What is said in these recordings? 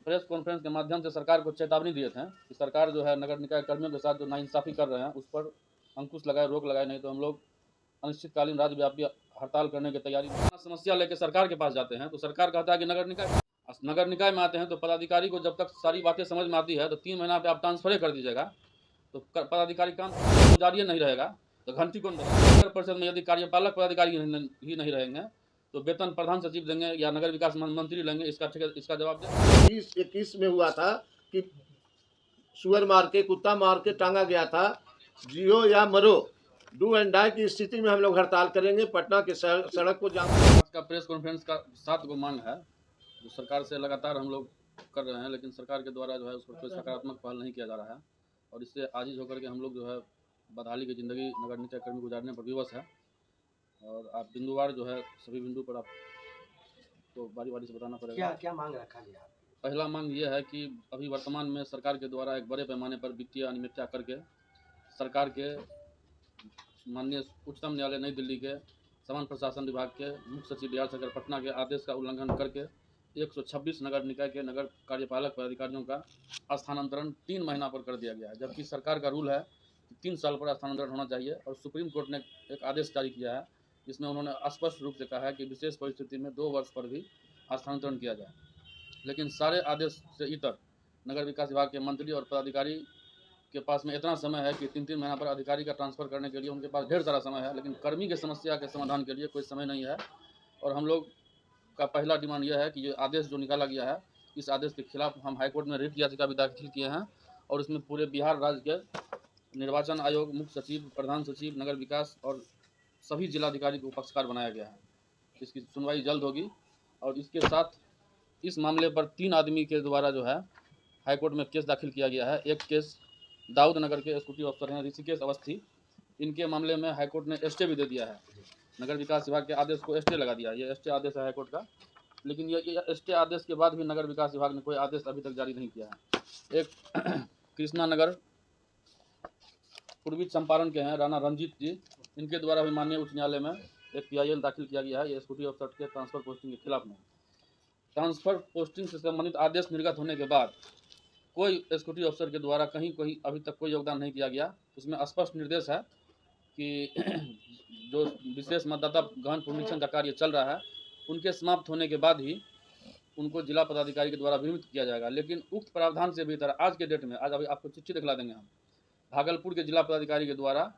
Press conference के माध्यम से सरकार को चेतावनी दिए थे कि सरकार जो है नगर निकाय कर्मियों के साथ जो नाइंसाफ़ी कर रहे हैं उस पर अंकुश लगाए, रोक लगाए, नहीं तो हम लोग अनिश्चितकालीन राज्यव्यापी हड़ताल करने की तैयारी में। समस्या लेकर सरकार के पास जाते हैं तो सरकार कहता है कि नगर निकाय में आते हैं तो पदाधिकारी को जब तक सारी बातें समझ में आती है तो 3 महीना पे आप ट्रांसफर कर दीजिएगा, तो पदाधिकारी काम जारी नहीं रहेगा तो घंटी कौन बजाएगा। नगर परिषद में यदि कार्यपालक पदाधिकारी ही नहीं रहेंगे तो वेतन प्रधान सचिव देंगे या नगर विकास मंत्री लेंगे, इसका जवाब दें। 2021 में हुआ था कि सुअर मार के, कुत्ता मार के टांगा गया था। जियो या मरो, डू एंड डाई की स्थिति में हम लोग हड़ताल करेंगे। पटना के सड़क को जाम। आज का प्रेस कॉन्फ्रेंस का 7 गो मांग है जो सरकार से लगातार हम लोग कर रहे हैं, लेकिन सरकार के द्वारा जो है उस पर कोई सकारात्मक पहल नहीं किया जा रहा है और इससे आजिज होकर के हम लोग जो है बदहाली की ज़िंदगी नगर निकाय कर्मी गुजारने पर विवश है। और आप बिंदुवार जो है सभी बिंदु पर आप तो बारी से बताना पड़ेगा। क्या मांग रखा गया? पहला मांग ये है कि अभी वर्तमान में सरकार के द्वारा एक बड़े पैमाने पर वित्तीय अनियमितता करके सरकार के माननीय उच्चतम न्यायालय नई दिल्ली के सामान्य प्रशासन विभाग के मुख्य सचिव बिहार सरकार पटना के आदेश का उल्लंघन करके 126 नगर निकाय के नगर कार्यपालक पदाधिकारियों का स्थानांतरण 3 महीना पर कर दिया गया है, जबकि सरकार का रूल है कि 3 साल पर स्थानांतरण होना चाहिए। और सुप्रीम कोर्ट ने एक आदेश जारी किया है जिसमें उन्होंने स्पष्ट रूप से कहा है कि विशेष परिस्थिति में 2 वर्ष पर भी स्थानांतरण किया जाए। लेकिन सारे आदेश से इतर नगर विकास विभाग के मंत्री और पदाधिकारी के पास में इतना समय है कि 3-3 महीना पर अधिकारी का ट्रांसफ़र करने के लिए उनके पास ढेर सारा समय है, लेकिन कर्मी की समस्या के समाधान के लिए कोई समय नहीं है। और हम लोग का पहला डिमांड यह है कि ये आदेश जो निकाला गया है, इस आदेश के खिलाफ हम हाईकोर्ट में रिट याचिका भी दाखिल किए हैं और इसमें पूरे बिहार राज्य के निर्वाचन आयोग, मुख्य सचिव, प्रधान सचिव, नगर विकास और सभी जिलाधिकारी को पक्षकार बनाया गया है। इसकी सुनवाई जल्द होगी और इसके साथ इस मामले पर 3 आदमी के द्वारा जो है हाईकोर्ट में केस दाखिल किया गया है। एक केस दाऊद नगर के एक्जीक्यूटिव अफसर हैं ऋषिकेश अवस्थी, इनके मामले में हाईकोर्ट ने स्टे भी दे दिया है। नगर विकास विभाग के आदेश को स्टे लगा दिया, ये स्टे आदेश है हाईकोर्ट का, लेकिन ये स्टे आदेश के बाद भी नगर विकास विभाग ने कोई आदेश अभी तक जारी नहीं किया है। एक कृष्णा नगर पूर्वी चंपारण के हैं राणा रंजीत जी, इनके द्वारा भी माननीय उच्च न्यायालय में एक PIL दाखिल किया गया है ये एक्जीक्यूटिव अफसर के ट्रांसफर पोस्टिंग के खिलाफ में। ट्रांसफर पोस्टिंग से संबंधित आदेश निर्गत होने के बाद कोई एक्जीक्यूटिव अफसर के द्वारा कहीं अभी तक कोई योगदान नहीं किया गया। उसमें स्पष्ट निर्देश है कि जो विशेष मतदाता गहन पुनरीक्षण का कार्य चल रहा है उनके समाप्त होने के बाद ही उनको जिला पदाधिकारी के द्वारा विनियमित किया जाएगा। लेकिन उक्त प्रावधान से भीतर आज के डेट में, आज अभी आपको चिट्ठी दिखला देंगे हम, भागलपुर के जिला पदाधिकारी के द्वारा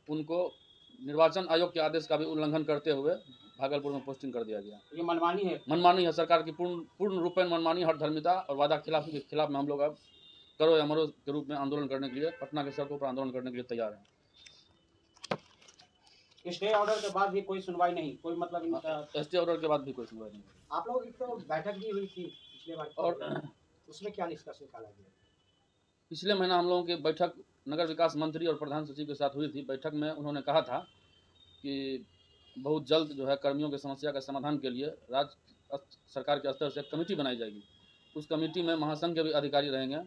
उनको निर्वाचन आयोग के आदेश का भी उल्लंघन करते हुए भागलपुर में पोस्टिंग कर दिया गया। ये मनमानी है? मनमानी है, सरकार की पूर्ण रूपेण मनमानी, हठधर्मिता और वादा खिलाफी के खिलाफ में हम लोग अब करो या मरो के रूप में आंदोलन करने के लिए पटना के सड़कों पर आंदोलन करने के लिए तैयार हैं। स्टे ऑर्डर के बाद भी कोई सुनवाई नहीं, कोई मतलब इनका स्टे ऑर्डर के बाद भी कोई सुनवाई नहीं। आप लोग एक तो बैठक भी हुई थी पिछले बार और उसमें क्या निष्कर्ष निकाला गया? पिछले महीना हम लोगों की बैठक नगर विकास मंत्री और प्रधान सचिव के साथ हुई थी। बैठक में उन्होंने कहा था कि बहुत जल्द जो है कर्मियों की समस्या के समाधान के लिए राज्य सरकार के स्तर से कमेटी बनाई जाएगी। उस कमेटी में महासंघ के भी अधिकारी रहेंगे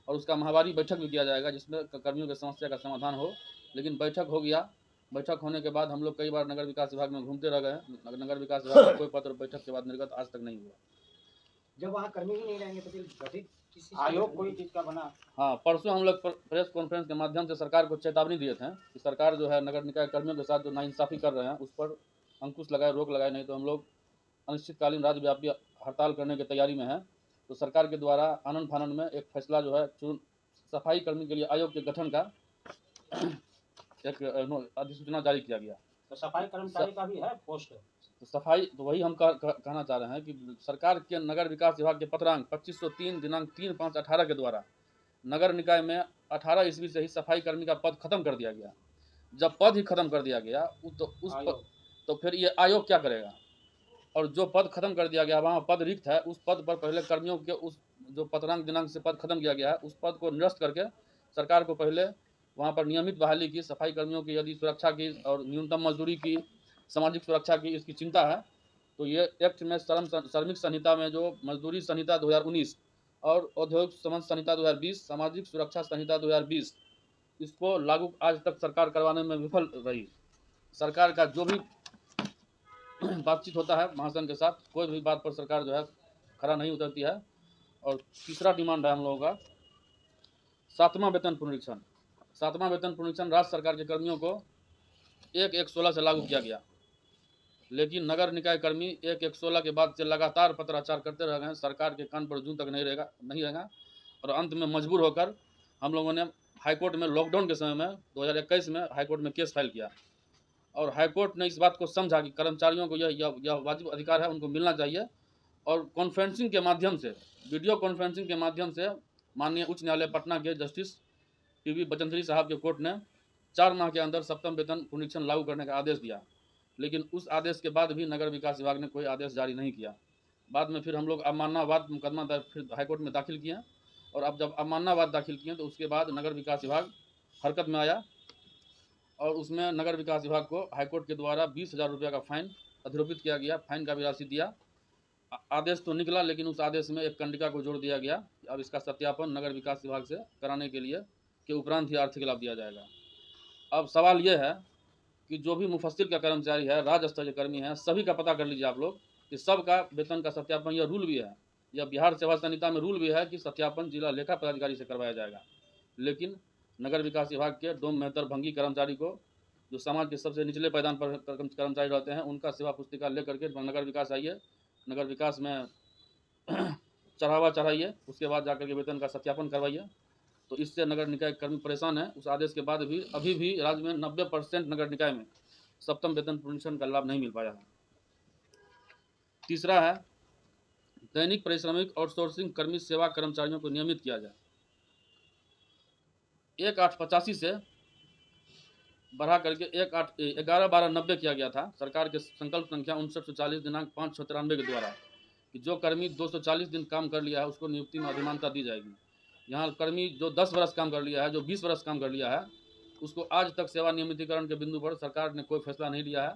और उसका माहवारी बैठक भी किया जाएगा जिसमें कर्मियों की समस्या का समाधान हो। लेकिन बैठक हो गया, बैठक होने के बाद हम लोग कई बार नगर विकास विभाग में घूमते रह गए। नगर विकास विभाग का कोई पत्र बैठक के बाद निर्गत आज तक नहीं हुआ। जब वहाँ कर्मी ही नहीं रहेंगे तो फिर गठित आयोग कोई चीज़ का बना? हाँ, परसों हम लोग प्रेस कॉन्फ्रेंस के माध्यम से सरकार को चेतावनी दिए थे कि सरकार जो है नगर निकाय कर्मियों के साथ जो नाइंसाफ़ी कर रहे हैं उस पर अंकुश लगाए, रोक लगाए, नहीं तो हम लोग अनिश्चितकालीन राज्यव्यापी हड़ताल करने की तैयारी में हैं। तो सरकार के द्वारा आनन फानन में एक फैसला जो है सफाई कर्मी के लिए आयोग के गठन का एक अधिसूचना जारी किया गया। तो सफाई कर्मचारी का भी है पोस्ट? तो सफाई तो वही हम कहना चाह रहे हैं कि सरकार के नगर विकास विभाग के पत्रांक 2503 दिनांक 3/5/18 के द्वारा नगर निकाय में 18 ईस्वी से ही सफाई कर्मी का पद खत्म कर दिया गया। जब पद ही खत्म कर दिया गया तो फिर ये आयोग क्या करेगा? और जो पद खत्म कर दिया गया वहाँ पद रिक्त है, उस पद पर पहले कर्मियों के उस जो पत्रांक दिनांक से पद खत्म किया गया है उस पद को निरस्त करके सरकार को पहले वहाँ पर नियमित बहाली की, सफाई कर्मियों की यदि सुरक्षा की और न्यूनतम मजदूरी की, सामाजिक सुरक्षा की इसकी चिंता है तो ये एक्ट में श्रमिक संहिता में जो मजदूरी संहिता 2019 और औद्योगिक संबंध संहिता 2020, सामाजिक सुरक्षा संहिता 2020 इसको लागू आज तक सरकार करवाने में विफल रही। सरकार का जो भी बातचीत होता है महासंघ के साथ, कोई भी बात पर सरकार जो है खरा नहीं उतरती है और तीसरा डिमांड है हम लोगों का 7वां वेतन पुनरीक्षण। 7वां वेतन पुनरीक्षण राज्य सरकार के कर्मियों को 1/1/16 से लागू किया गया, लेकिन नगर निकाय कर्मी 1/1/16 के बाद से लगातार पत्राचार करते रह गए। सरकार के कान पर जूं तक नहीं रहेगा और अंत में मजबूर होकर हम लोगों ने हाईकोर्ट में लॉकडाउन के समय में 2021 में हाईकोर्ट में केस फाइल किया और हाईकोर्ट ने इस बात को समझा कि कर्मचारियों को यह वाजिब अधिकार है, उनको मिलना चाहिए। और कॉन्फ्रेंसिंग के माध्यम से, वीडियो कॉन्फ्रेंसिंग के माध्यम से माननीय उच्च न्यायालय पटना के जस्टिस पी.वी. बचनश्री साहब के कोर्ट ने 4 माह के अंदर 7वां वेतन पुनरीक्षण लागू करने का आदेश दिया, लेकिन उस आदेश के बाद भी नगर विकास विभाग ने कोई आदेश जारी नहीं किया। बाद में फिर हम लोग अवमाननावाद मुकदमा फिर हाईकोर्ट में दाखिल किए और अब जब अवमाननावाद दाखिल किए तो उसके बाद नगर विकास विभाग हरकत में आया और उसमें नगर विकास विभाग को हाईकोर्ट के द्वारा 20,000 रुपये का फाइन अधिरोपित किया गया। फाइन का भी राशि दिया। आदेश तो निकला, लेकिन उस आदेश में एक कंडिका को जोड़ दिया गया, अब इसका सत्यापन नगर विकास विभाग से कराने के लिए के उपरांत ही आर्थिक लाभ दिया जाएगा। अब सवाल यह है कि जो भी मुफस्सिल का कर्मचारी है, राज्य स्तरीय कर्मी है, सभी का पता कर लीजिए आप लोग कि सबका वेतन का सत्यापन, यह रूल भी है, यह बिहार सेवा संहिता में रूल भी है कि सत्यापन जिला लेखा पदाधिकारी से करवाया जाएगा। लेकिन नगर विकास विभाग के डोम मेहतर भंगी कर्मचारी को, जो समाज के सबसे निचले पायदान पर कर्मचारी रहते हैं, उनका सेवा पुस्तिका लेकर के नगर विकास आइए, नगर विकास में चढ़ावा चढ़ाइए, उसके बाद जाकर के वेतन का सत्यापन करवाइए। तो इससे नगर निकाय कर्मी परेशान है। उस आदेश के बाद भी अभी भी राज्य में 90% नगर निकाय में 7वां वेतन पुनरीक्षण का लाभ नहीं मिल पाया है। तीसरा है दैनिक पारिश्रमिक आउटसोर्सिंग कर्मी सेवा कर्मचारियों को नियमित किया जाए। 1/8/85 से बढ़ा करके 11/12/90 किया गया था सरकार के संकल्प संख्या 5940 दिनांक 5/6/93 के द्वारा कि जो कर्मी 240 दिन काम कर लिया है उसको नियुक्ति में अधिमानता दी जाएगी। यहाँ कर्मी जो 10 वर्ष काम कर लिया है, जो 20 वर्ष काम कर लिया है, उसको आज तक सेवा नियमितीकरण के बिंदु पर सरकार ने कोई फैसला नहीं लिया है।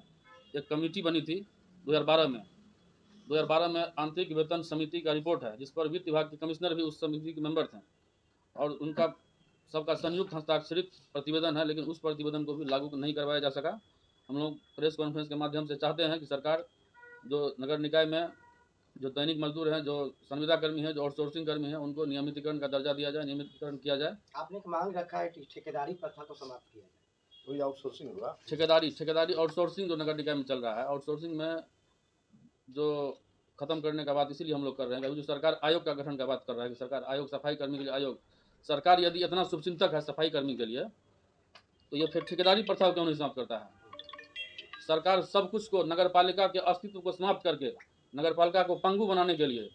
एक कमेटी बनी थी 2012 में आंतरिक वेतन समिति का रिपोर्ट है, जिस पर वित्त विभाग के कमिश्नर भी उस समिति के मेंबर थे और उनका सबका संयुक्त हस्ताक्षरित प्रतिवेदन है, लेकिन उस प्रतिवेदन को भी लागू नहीं करवाया जा सका। हम लोग प्रेस कॉन्फ्रेंस के माध्यम से चाहते हैं कि सरकार जो नगर निकाय में जो दैनिक मजदूर हैं, जो संविदा कर्मी हैं, जो आउटसोर्सिंग कर्मी हैं, उनको नियमितीकरण का दर्जा दिया जाए, नियमितीकरण किया जाए। आपने एक मांग रखा है कि ठेकेदारी प्रथा को समाप्त किया जाए। वही आउटसोर्सिंग होगा। ठेकेदारी आउटसोर्सिंग जो नगर निकाय में चल रहा है, आउटसोर्सिंग में जो खत्म करने का बात इसीलिए हम लोग कर रहे हैं, जो सरकार आयोग का गठन का बात कर रहा है कि सरकार आयोग, सफाई कर्मी के लिए आयोग, सरकार यदि इतना शुभचिंतक है सफाई कर्मी के लिए, तो ये फिर ठेकेदारी प्रथा क्यों नहीं समाप्त करता है? सरकार सब कुछ को, नगर पालिका के अस्तित्व को समाप्त करके नगर पालिका को पंगु बनाने के लिए,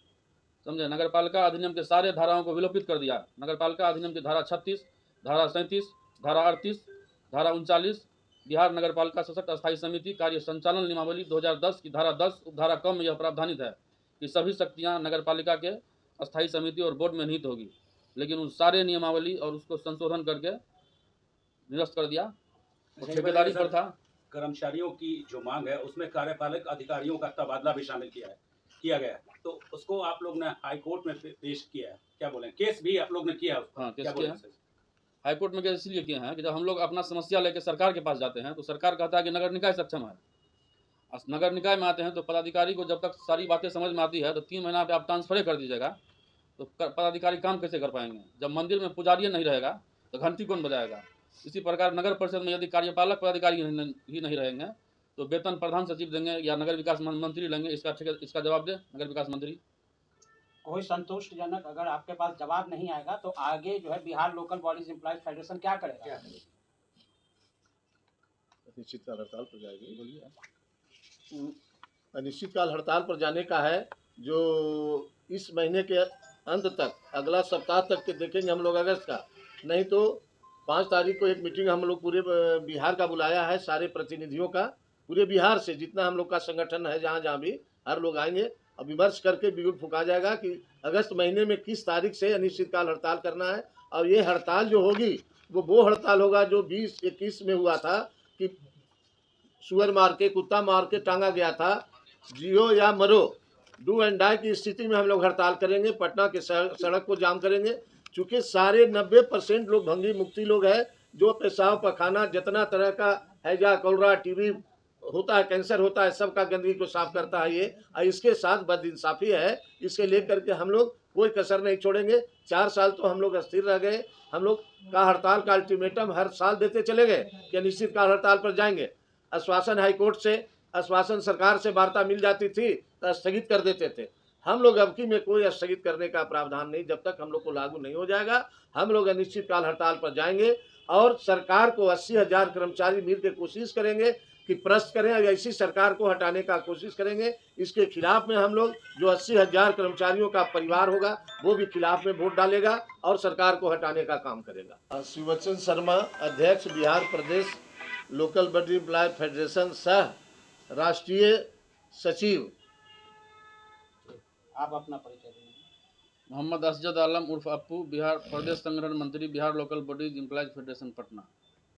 समझे, नगर पालिका अधिनियम के सारे धाराओं को विलोपित कर दिया। नगर पालिका अधिनियम की धारा 36, धारा 37, धारा 38, धारा 39, बिहार नगर पालिका सशक्त अस्थायी समिति कार्य संचालन नियमावली 2010 की धारा 10 उपधारा क में यह प्रावधानित है कि सभी शक्तियां नगर पालिका के अस्थायी समिति और बोर्ड में निहित होगी। लेकिन उन सारे नियमावली और उसको संशोधन करके निरस्त कर दिया। ठेकेदारी प्रथा, कर्मचारियों की जो मांग है उसमें कार्यपालक अधिकारियों का तबादला भी शामिल किया गया है, तो उसको आप लोग ने हाई कोर्ट में पेश किया है, क्या बोलें, केस भी आप लोग ने किया है? हाँ, केस किया है। हाई कोर्ट में केस इसलिए किए हैं कि जब हम लोग अपना समस्या लेकर सरकार के पास जाते हैं तो सरकार कहता है कि नगर निकाय सक्षम है। नगर निकाय में आते हैं तो पदाधिकारी को जब तक सारी बातें समझ में आती है तो 3 महीना पे आप ट्रांसफर कर दीजिएगा, तो पदाधिकारी काम कैसे कर पाएंगे? जब मंदिर में पुजारी नहीं रहेगा तो घंटी कौन बजाएगा? इसी प्रकार नगर परिषद में यदि कार्यपालक पदाधिकारी ही नहीं रहेंगे तो वेतन प्रधान सचिव देंगे या नगर विकास मंत्री लेंगे? इसका जवाब दे नगर विकास मंत्री। कोई संतुष्टजनक अगर आपके पास जवाब नहीं आएगा तो आगे जो है Bihar local bodies employees federation क्या करेगा? अनिश्चितकाल हड़ताल पर जाएगी। अनिश्चितकाल हड़ताल पर जाने का है, जो इस महीने के अंत तक, अगला सप्ताह तक के देखेंगे हम लोग अगस्त का, नहीं तो 5 तारीख को एक मीटिंग हम लोग पूरे बिहार का बुलाया है, सारे प्रतिनिधियों का, पूरे बिहार से जितना हम लोग का संगठन है, जहाँ जहाँ भी हर लोग आएंगे और विमर्श करके बिगुल फूका जाएगा कि अगस्त महीने में किस तारीख से अनिश्चितकाल हड़ताल करना है। और ये हड़ताल जो होगी वो हड़ताल होगा जो 2021 में हुआ था कि सुअर मार के, कुत्ता मार के टांगा गया था, जियो या मरो, डू एंड डाई की स्थिति में हम लोग हड़ताल करेंगे, पटना के सड़क को जाम करेंगे। चूँकि सारे 90% लोग भंगी मुक्ति लोग हैं, जो पेशाब पखाना जितना तरह का हैजा, कलरा, टीबी होता है, कैंसर होता है, सबका गंदगी को साफ करता है ये। और इसके साथ बदइंसाफी है, इसके लेकर के हम लोग कोई कसर नहीं छोड़ेंगे। 4 साल तो हम लोग अस्थिर रह गए। हम लोग का हड़ताल का अल्टीमेटम हर साल देते चले गए कि अनिश्चितकाल हड़ताल पर जाएंगे। आश्वासन हाईकोर्ट से, आश्वासन सरकार से वार्ता मिल जाती थी तो स्थगित कर देते थे। हम लोग अबकी में कोई स्थगित करने का प्रावधान नहीं, जब तक हम लोग को लागू नहीं हो जाएगा हम लोग अनिश्चितकाल हड़ताल पर जाएंगे और सरकार को 80,000 कर्मचारी मिल के कोशिश करेंगे कि प्रश्न करें, ऐसी सरकार को हटाने का कोशिश करेंगे। इसके खिलाफ में हम लोग जो 80,000 कर्मचारियों का परिवार होगा वो भी खिलाफ में वोट डालेगा और सरकार को हटाने का काम करेगा। शिवचंद शर्मा, अध्यक्ष बिहार प्रदेश लोकल बॉडी एम्प्लॉय फेडरेशन सह राष्ट्रीय सचिव। आप अपना परिचय देंगे। मोहम्मद असजद आलम उर्फ अप्पू, बिहार प्रदेश संगठन मंत्री, Bihar local bodies employees federation Patna.